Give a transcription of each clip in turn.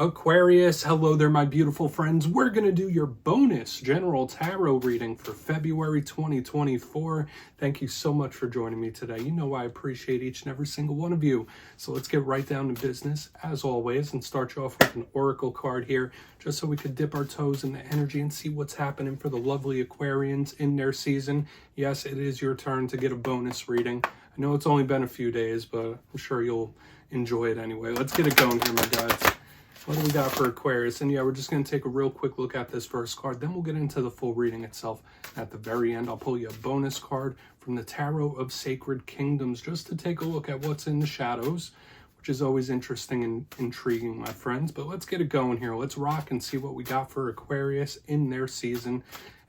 Aquarius, hello there, my beautiful friends. We're going to do your bonus general tarot reading for February 2024. Thank you so much for joining me today. You know I appreciate each and every single one of you. So let's get right down to business, as always, and start you off with an oracle card here, just so we could dip our toes in the energy and see what's happening for the lovely Aquarians in their season. Yes, it is your turn to get a bonus reading. I know it's only been a few days, but I'm sure you'll enjoy it anyway. Let's get it going here, my guys. What do we got for Aquarius? And yeah, we're just going to take a real quick look at this first card. Then we'll get into the full reading itself. At the very end, I'll pull you a bonus card from the Tarot of Sacred Kingdoms just to take a look at what's in the shadows, which is always interesting and intriguing, my friends. But let's get it going here. Let's rock and see what we got for Aquarius in their season.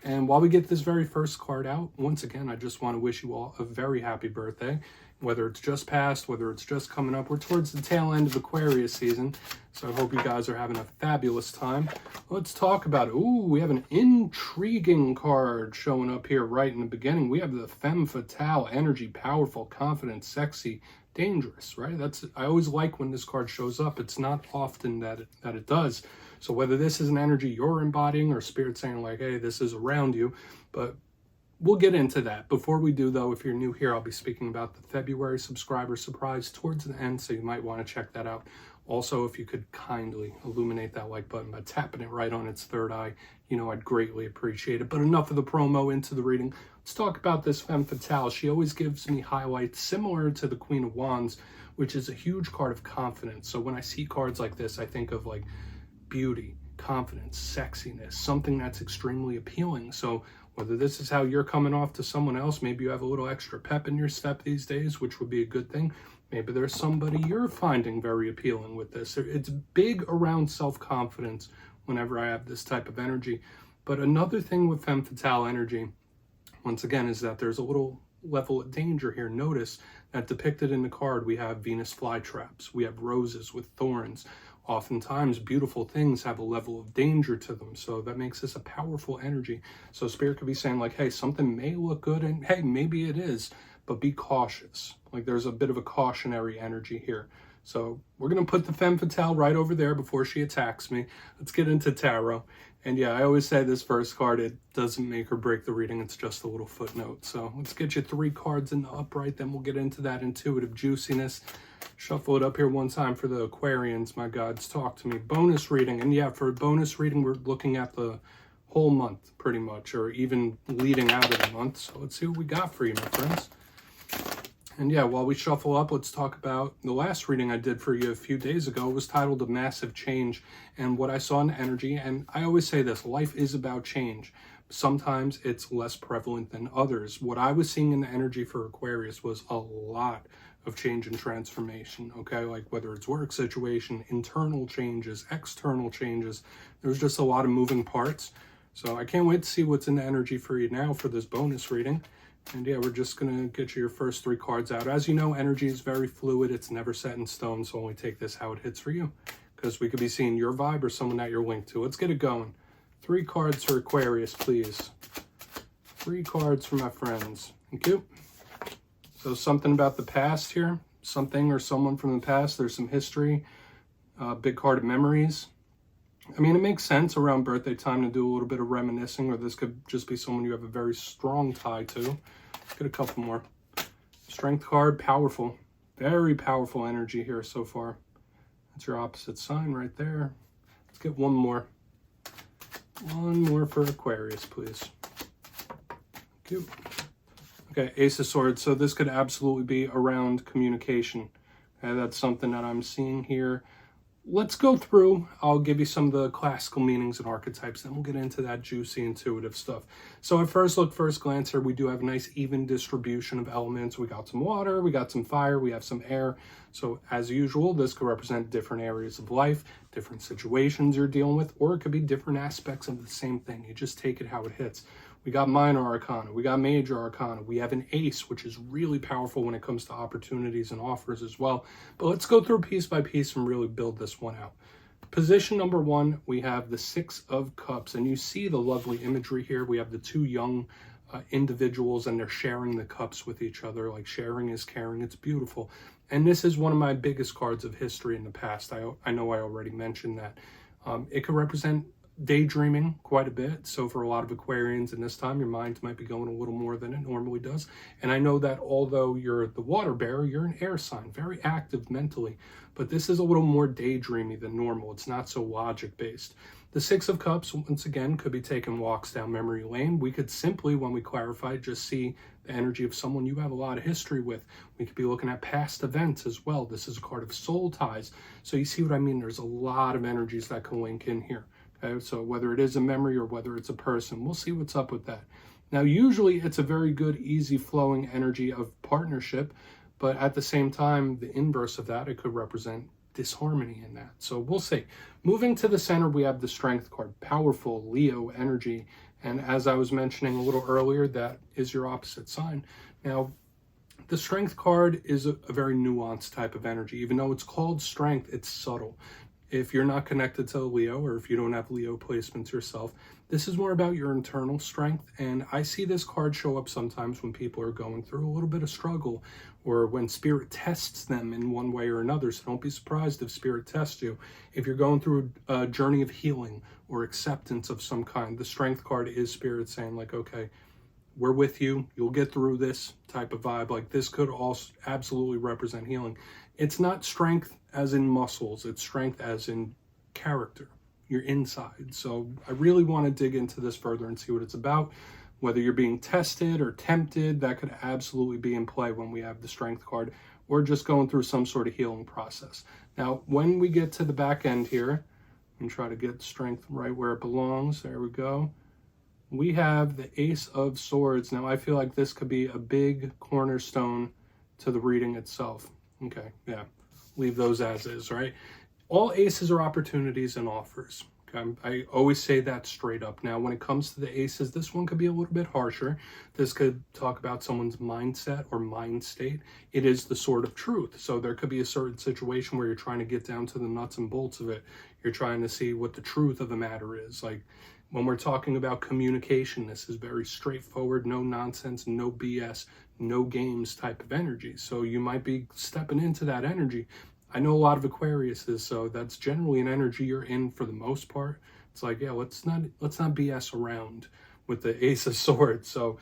And while we get this very first card out, once again, I just want to wish you all a very happy birthday. Whether it's just passed, whether it's just coming up, we're towards the tail end of Aquarius season. So I hope you guys are having a fabulous time. Let's talk about it. Ooh, we have an intriguing card showing up here right in the beginning. We have the femme fatale, energy, powerful, confident, sexy, dangerous, right? I always like when this card shows up. It's not often that it does. So whether this is an energy you're embodying or spirit saying like, hey, this is around you, but we'll get into that. Before we do, though, if you're new here, I'll be speaking about the February subscriber surprise towards the end, so you might want to check that out. Also, if you could kindly illuminate that like button by tapping it right on its third eye, you know, I'd greatly appreciate it. But enough of the promo, into the reading. Let's talk about this femme fatale. She always gives me highlights similar to the Queen of Wands, which is a huge card of confidence. So when I see cards like this, I think of like beauty, confidence, sexiness, something that's extremely appealing. So whether this is how you're coming off to someone else, maybe you have a little extra pep in your step these days, which would be a good thing. Maybe there's somebody you're finding very appealing with this. It's big around self-confidence whenever I have this type of energy. But another thing with femme fatale energy, once again, is that there's a little level of danger here. Notice that depicted in the card, we have Venus flytraps. We have roses with thorns. Oftentimes, beautiful things have a level of danger to them. So that makes this a powerful energy. So Spirit could be saying like, hey, something may look good, and hey, maybe it is, but be cautious. Like there's a bit of a cautionary energy here. So we're going to put the femme fatale right over there before she attacks me. Let's get into tarot. And yeah, I always say this first card, it doesn't make or break the reading. It's just a little footnote. So let's get you 3 cards in the upright. Then we'll get into that intuitive juiciness. Shuffle it up here one time for the Aquarians, my gods. Talk to me. Bonus reading. And yeah, for a bonus reading, we're looking at the whole month pretty much, or even leading out of the month. So let's see what we got for you, my friends. And yeah, while we shuffle up, let's talk about the last reading I did for you a few days ago. It was titled A Massive Change, and what I saw in the energy. And I always say this, life is about change. Sometimes it's less prevalent than others. What I was seeing in the energy for Aquarius was a lot of change and transformation, okay? Like whether it's work situation, internal changes, external changes, there's just a lot of moving parts. So I can't wait to see what's in the energy for you now for this bonus reading. And yeah, we're just going to get you your first 3 cards out. As you know, energy is very fluid. It's never set in stone, so only take this how it hits for you, because we could be seeing your vibe or someone that you're linked to. Let's get it going. 3 cards for Aquarius, please. 3 cards for my friends. Thank you. So something about the past here. Something or someone from the past. There's some history. Big card of memories. I mean, it makes sense around birthday time to do a little bit of reminiscing, or this could just be someone you have a very strong tie to. Let's get a couple more. Strength card, powerful. Very powerful energy here so far. That's your opposite sign right there. Let's get one more. One more for Aquarius, please. Thank you. Okay, Ace of Swords. So this could absolutely be around communication. Okay, that's something that I'm seeing here. Let's go through. I'll give you some of the classical meanings and archetypes, then we'll get into that juicy intuitive stuff. So at first look, first glance here, we do have a nice even distribution of elements. We got some water, we got some fire, we have some air. So as usual, this could represent different areas of life, different situations you're dealing with, or it could be different aspects of the same thing. You just take it how it hits. We got minor arcana, we got major arcana, we have an ace, which is really powerful when it comes to opportunities and offers as well. But let's go through piece by piece and really build this one out. Position number 1, we have the 6 of Cups, and you see the lovely imagery here. We have the 2 young individuals, and they're sharing the cups with each other. Like sharing is caring. It's beautiful. And this is one of my biggest cards of history in the past. I know I already mentioned that. It could represent daydreaming quite a bit. So for a lot of Aquarians in this time, your mind might be going a little more than it normally does. And I know that although you're the water bearer, you're an air sign, very active mentally. But this is a little more daydreamy than normal. It's not so logic based. The Six of Cups, once again, could be taking walks down memory lane. We could simply, when we clarify, just see the energy of someone you have a lot of history with. We could be looking at past events as well. This is a card of soul ties. So you see what I mean? There's a lot of energies that can link in here. Okay? So whether it is a memory or whether it's a person, we'll see what's up with that. Now, usually it's a very good, easy flowing energy of partnership, but at the same time, the inverse of that, it could represent disharmony in that. So we'll see. Moving to the center, we have the Strength card, powerful Leo energy. And as I was mentioning a little earlier, that is your opposite sign. Now, the Strength card is a very nuanced type of energy. Even though it's called Strength, it's subtle. If you're not connected to Leo, or if you don't have Leo placements yourself, this is more about your internal strength. And I see this card show up sometimes when people are going through a little bit of struggle, or when Spirit tests them in one way or another. So don't be surprised if Spirit tests you. If you're going through a journey of healing or acceptance of some kind, the Strength card is Spirit saying like, okay, we're with you, you'll get through this type of vibe. Like this could also absolutely represent healing. It's not strength as in muscles, it's strength as in character, your inside. So I really want to dig into this further and see what it's about. Whether you're being tested or tempted, that could absolutely be in play when we have the Strength card, or just going through some sort of healing process. Now, when we get to the back end here, and try to get Strength right where it belongs, there we go. We have the Ace of Swords. Now, I feel like this could be a big cornerstone to the reading itself. Okay, yeah, leave those as is, right? All aces are opportunities and offers. Okay? I always say that straight up. Now, when it comes to the aces, this one could be a little bit harsher. This could talk about someone's mindset or mind state. It is the sword of truth. So there could be a certain situation where you're trying to get down to the nuts and bolts of it. You're trying to see what the truth of the matter is. Like, when we're talking about communication, this is very straightforward, no nonsense, no BS, no games type of energy. So you might be stepping into that energy. I know a lot of Aquariuses, so that's generally an energy you're in for the most part. It's like, yeah, let's not BS around with the Ace of Swords. So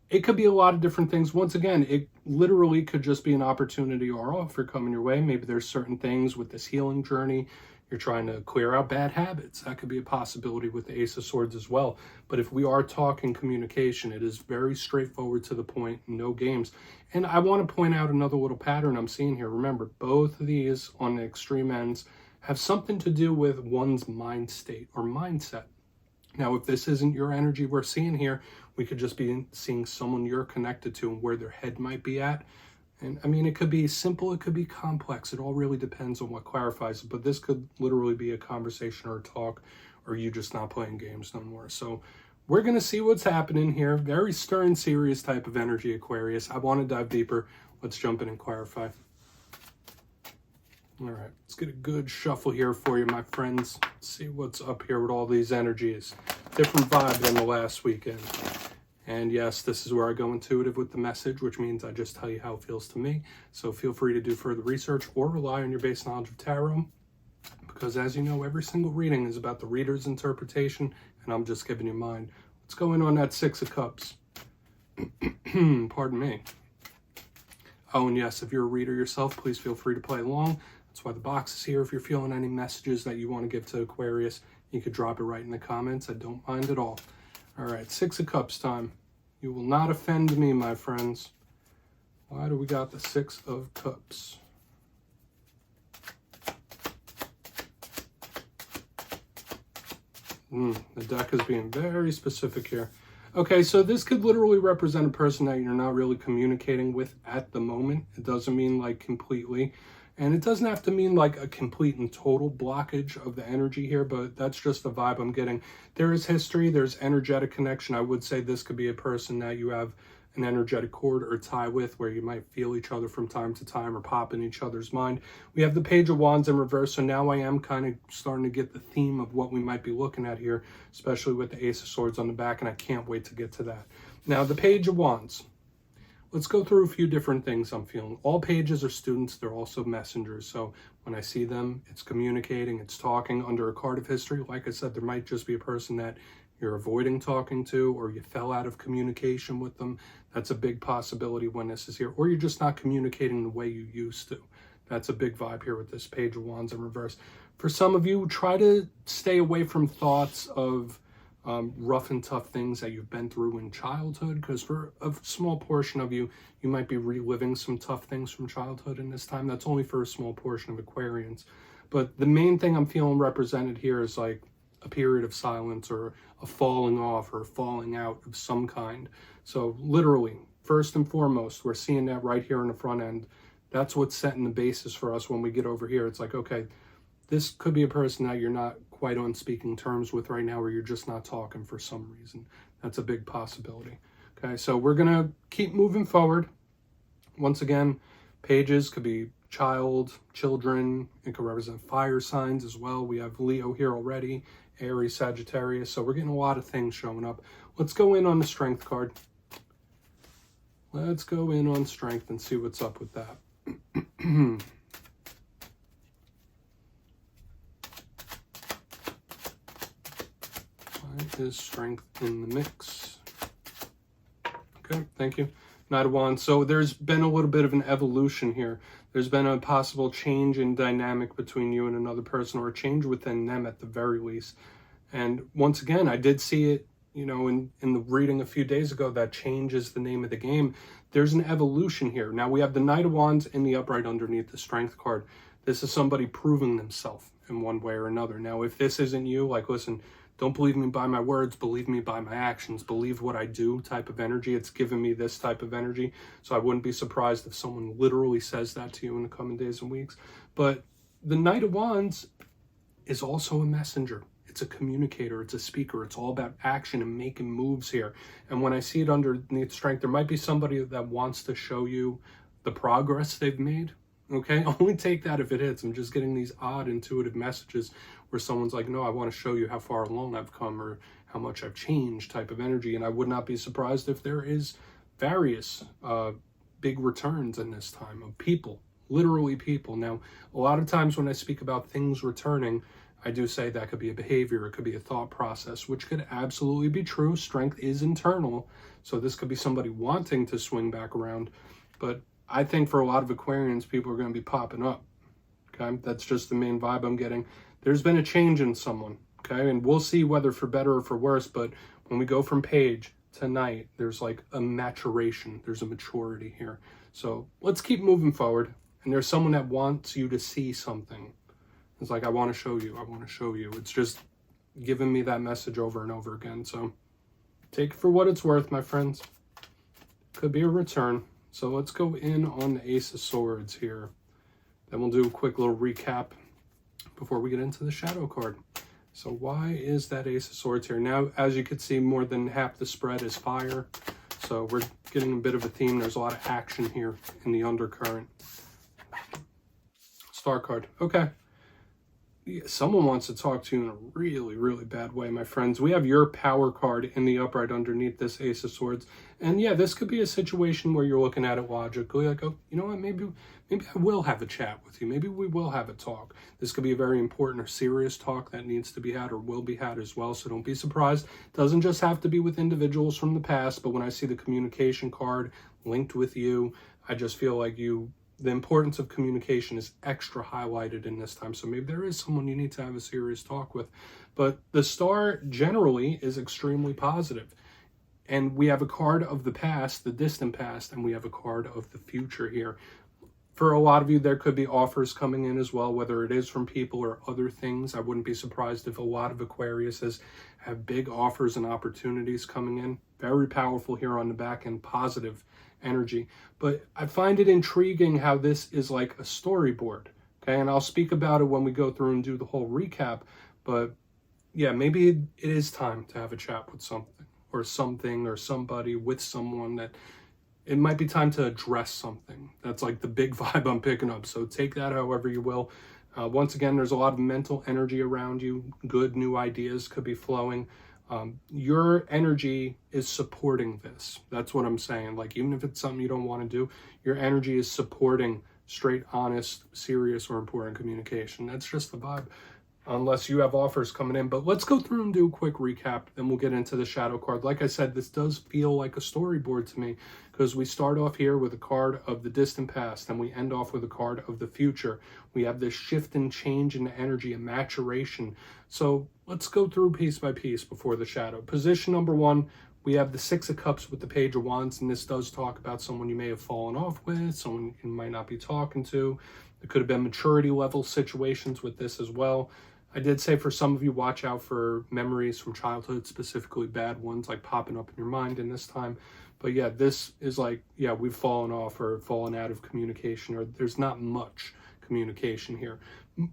it could be a lot of different things. Once again, it literally could just be an opportunity or offer coming your way. Maybe there's certain things with this healing journey. You're trying to clear out bad habits. That could be a possibility with the Ace of Swords as well. But if we are talking communication, it is very straightforward to the point, no games. And I want to point out another little pattern I'm seeing here. Remember, both of these on the extreme ends have something to do with one's mind state or mindset. Now, if this isn't your energy we're seeing here, we could just be seeing someone you're connected to and where their head might be at. And I mean, it could be simple, it could be complex. It all really depends on what clarifies it. But this could literally be a conversation or a talk, or you just not playing games no more. So we're going to see what's happening here. Very stern, serious type of energy, Aquarius. I want to dive deeper. Let's jump in and clarify. All right, let's get a good shuffle here for you, my friends. Let's see what's up here with all these energies. Different vibe than the last weekend. And yes, this is where I go intuitive with the message, which means I just tell you how it feels to me. So feel free to do further research or rely on your base knowledge of tarot. Because as you know, every single reading is about the reader's interpretation, and I'm just giving you mine. Let's go in on that Six of Cups. Pardon me. Oh, and yes, if you're a reader yourself, please feel free to play along. That's why the box is here. If you're feeling any messages that you want to give to Aquarius, you could drop it right in the comments. I don't mind at all. All right, Six of Cups time. You will not offend me, my friends. Why do we got the Six of Cups? The deck is being very specific here. Okay, so this could literally represent a person that you're not really communicating with at the moment. It doesn't mean like completely. And it doesn't have to mean like a complete and total blockage of the energy here, but that's just the vibe I'm getting. There is history, there's energetic connection. I would say this could be a person that you have an energetic cord or tie with, where you might feel each other from time to time or pop in each other's mind. We have the Page of Wands in reverse, so now I am kind of starting to get the theme of what we might be looking at here, especially with the Ace of Swords on the back, and I can't wait to get to that. Now, the Page of Wands. let's go through a few different things I'm feeling. All pages are students, they're also messengers. So when I see them, it's communicating, it's talking. Under a card of history, like I said, there might just be a person that you're avoiding talking to, or you fell out of communication with them. That's a big possibility when this is here. Or you're just not communicating the way you used to. That's a big vibe here with this Page of Wands in reverse. For some of you, try to stay away from thoughts of rough and tough things that you've been through in childhood, because for a small portion of you, you might be reliving some tough things from childhood in this time. That's only for a small portion of Aquarians. But the main thing I'm feeling represented here is like a period of silence, or a falling off, or falling out of some kind. So literally, first and foremost, we're seeing that right here in the front end. That's what's setting the basis for us when we get over here. It's like, okay, this could be a person that you're not quite on speaking terms with right now, or you're just not talking for some reason. That's a big possibility. Okay, so we're going to keep moving forward. Once again, pages could be children. It could represent fire signs as well. We have Leo here already, Aries, Sagittarius. So we're getting a lot of things showing up. Let's go in on the Strength card. Let's go in on Strength and see what's up with that. Is Strength in the mix? Okay, thank you. Knight of Wands. So there's been a little bit of an evolution here. There's been a possible change in dynamic between you and another person, or a change within them at the very least. And once again, I did see it, you know, in the reading a few days ago, that change is the name of the game. There's an evolution here. Now we have the Knight of Wands in the upright underneath the Strength card. This is somebody proving themselves in one way or another. Now, if this isn't you, like, listen, don't believe me by my words, believe me by my actions, believe what I do type of energy. It's given me this type of energy. So I wouldn't be surprised if someone literally says that to you in the coming days and weeks. But the Knight of Wands is also a messenger. It's a communicator. It's a speaker. It's all about action and making moves here. And when I see it underneath Strength, there might be somebody that wants to show you the progress they've made. Okay, only take that if it hits. I'm just getting these odd intuitive messages where someone's like, no, I want to show you how far along I've come, or how much I've changed type of energy. And I would not be surprised if there is various big returns in this time of people, literally people. Now, a lot of times when I speak about things returning, I do say that could be a behavior, it could be a thought process, which could absolutely be true. Strength is internal, so this could be somebody wanting to swing back around. But I think for a lot of Aquarians, people are going to be popping up. Okay, that's just the main vibe I'm getting. There's been a change in someone. Okay, and we'll see whether for better or for worse. But when we go from Page to Knight, there's like a maturation. There's a maturity here. So let's keep moving forward. And there's someone that wants you to see something. It's like, I want to show you. I want to show you. It's just giving me that message over and over again. So take it for what it's worth, my friends. Could be a return. So let's go in on the Ace of Swords here. Then we'll do a quick little recap before we get into the Shadow card. So why is that Ace of Swords here? Now, as you can see, more than half the spread is fire. So we're getting a bit of a theme. There's a lot of action here in the undercurrent. Star card. Okay. Someone wants to talk to you in a really, really bad way, my friends. We have your Power card in the upright underneath this Ace of Swords. And yeah, this could be a situation where you're looking at it logically, like, oh, you know what, maybe I will have a chat with you. Maybe we will have a talk. This could be a very important or serious talk that needs to be had or will be had as well. So don't be surprised. It doesn't just have to be with individuals from the past, but when I see the communication card linked with you, I just feel like the importance of communication is extra highlighted in this time. So maybe there is someone you need to have a serious talk with. But the star generally is extremely positive. And we have a card of the past, the distant past, and we have a card of the future here. For a lot of you, there could be offers coming in as well, whether it is from people or other things. I wouldn't be surprised if a lot of Aquariuses have big offers and opportunities coming in. Very powerful here on the back end, positive energy. But I find it intriguing how this is like a storyboard. Okay, and I'll speak about it when we go through and do the whole recap. But yeah, maybe it is time to have a chat with something or somebody with someone that it might be time to address something. That's like the big vibe I'm picking up. So take that however you will. Once again, there's a lot of mental energy around you. Good new ideas could be flowing. Your energy is supporting this. That's what I'm saying. Like, even if it's something you don't want to do, your energy is supporting straight, honest, serious, or important communication. That's just the vibe, unless you have offers coming in. But let's go through and do a quick recap, then we'll get into the shadow card. Like I said, this does feel like a storyboard to me, because we start off here with a card of the distant past, and we end off with a card of the future. We have this shift and change in energy and maturation. So let's go through piece by piece before the shadow. Position number 1, we have the Six of Cups with the Page of Wands, and this does talk about someone you may have fallen off with, someone you might not be talking to. There could have been maturity level situations with this as well. I did say for some of you, watch out for memories from childhood, specifically bad ones, like popping up in your mind in this time. But yeah, this is like, yeah, we've fallen off or fallen out of communication, or there's not much communication here.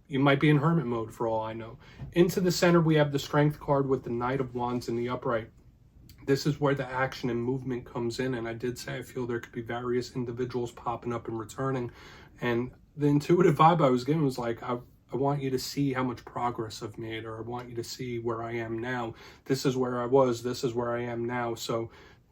You might be in hermit mode for all I know. Into the center, we have the Strength card with the Knight of Wands in the upright. This is where the action and movement comes in. And I did say I feel there could be various individuals popping up and returning. And the intuitive vibe I was getting was like, I want you to see how much progress I've made, or I want you to see where I am now. This is where I was, this is where I am now. So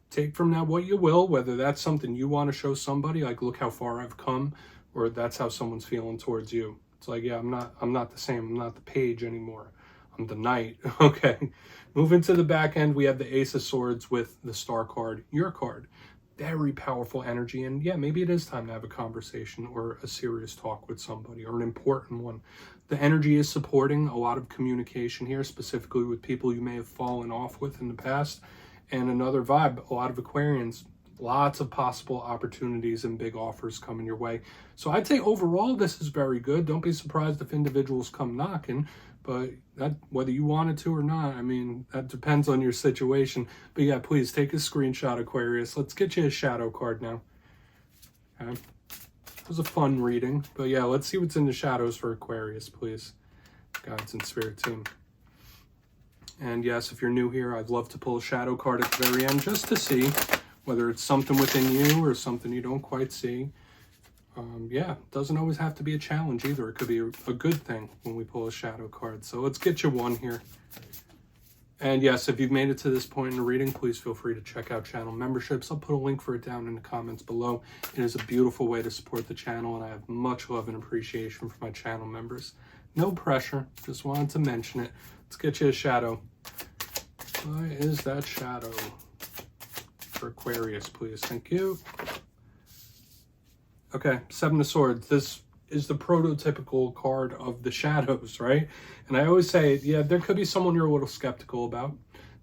take from that what you will, whether that's something you want to show somebody, like, look how far I've come, or that's how someone's feeling towards you. It's like, yeah, I'm not the same. I'm not the page anymore. I'm the knight. Okay. Moving to the back end, we have the Ace of Swords with the Star card, your card. Very powerful energy. And yeah, maybe it is time to have a conversation or a serious talk with somebody, or an important one. The energy is supporting a lot of communication here, specifically with people you may have fallen off with in the past. And another vibe, a lot of Aquarians, lots of possible opportunities and big offers coming your way. So I'd say overall, this is very good. Don't be surprised if individuals come knocking, but that, whether you wanted to or not, I mean, that depends on your situation. But yeah, please take a screenshot, Aquarius. Let's get you a shadow card now. Okay. It was a fun reading, but yeah, let's see what's in the shadows for Aquarius, please. Guides and Spirit Team. And yes, if you're new here, I'd love to pull a shadow card at the very end just to see whether it's something within you or something you don't quite see. Yeah, it doesn't always have to be a challenge either. It could be a good thing when we pull a shadow card. So let's get you one here. And yes, if you've made it to this point in the reading, please feel free to check out channel memberships. I'll put a link for it down in the comments below. It is a beautiful way to support the channel, and I have much love and appreciation for my channel members. No pressure, just wanted to mention it. Let's get you a shadow. Why is that shadow? For Aquarius, please. Thank you. Okay, Seven of Swords. This is the prototypical card of the shadows, right? And I always say, yeah, there could be someone you're a little skeptical about.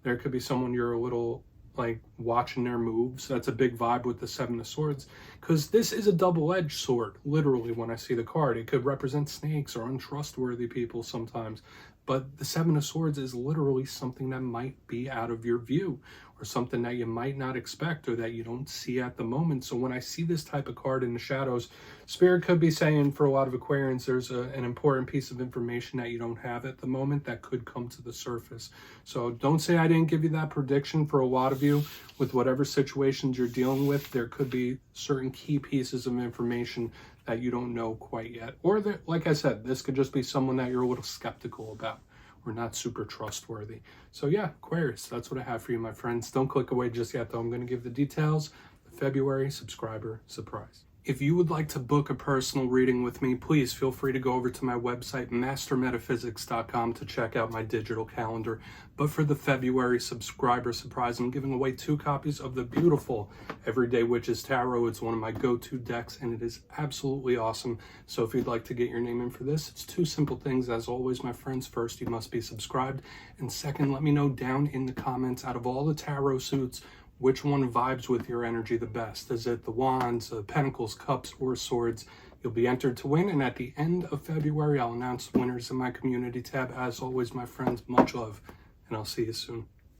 There could be someone you're a little, like, watching their moves. That's a big vibe with the Seven of Swords, because this is a double-edged sword, literally, when I see the card. It could represent snakes or untrustworthy people sometimes. But the Seven of Swords is literally something that might be out of your view, or something that you might not expect or that you don't see at the moment. So when I see this type of card in the shadows, Spirit could be saying for a lot of Aquarians, there's an important piece of information that you don't have at the moment that could come to the surface. So don't say I didn't give you that prediction. For a lot of you, with whatever situations you're dealing with, there could be certain key pieces of information that you don't know quite yet. Or that, like I said, this could just be someone that you're a little skeptical about, or not super trustworthy. So yeah, Aquarius, that's what I have for you, my friends. Don't click away just yet, though. I'm going to give the details. The February subscriber surprise. If you would like to book a personal reading with me, please feel free to go over to my website, mastermetaphysics.com, to check out my digital calendar. But for the February subscriber surprise, I'm giving away 2 copies of the beautiful Everyday Witches Tarot. It's one of my go-to decks, and it is absolutely awesome. So if you'd like to get your name in for this, it's 2 simple things. As always, my friends, first, you must be subscribed. And second, let me know down in the comments, out of all the tarot suits, which one vibes with your energy the best? Is it the Wands, Pentacles, Cups, or Swords? You'll be entered to win, and at the end of February, I'll announce winners in my community tab. As always, my friends, much love, and I'll see you soon.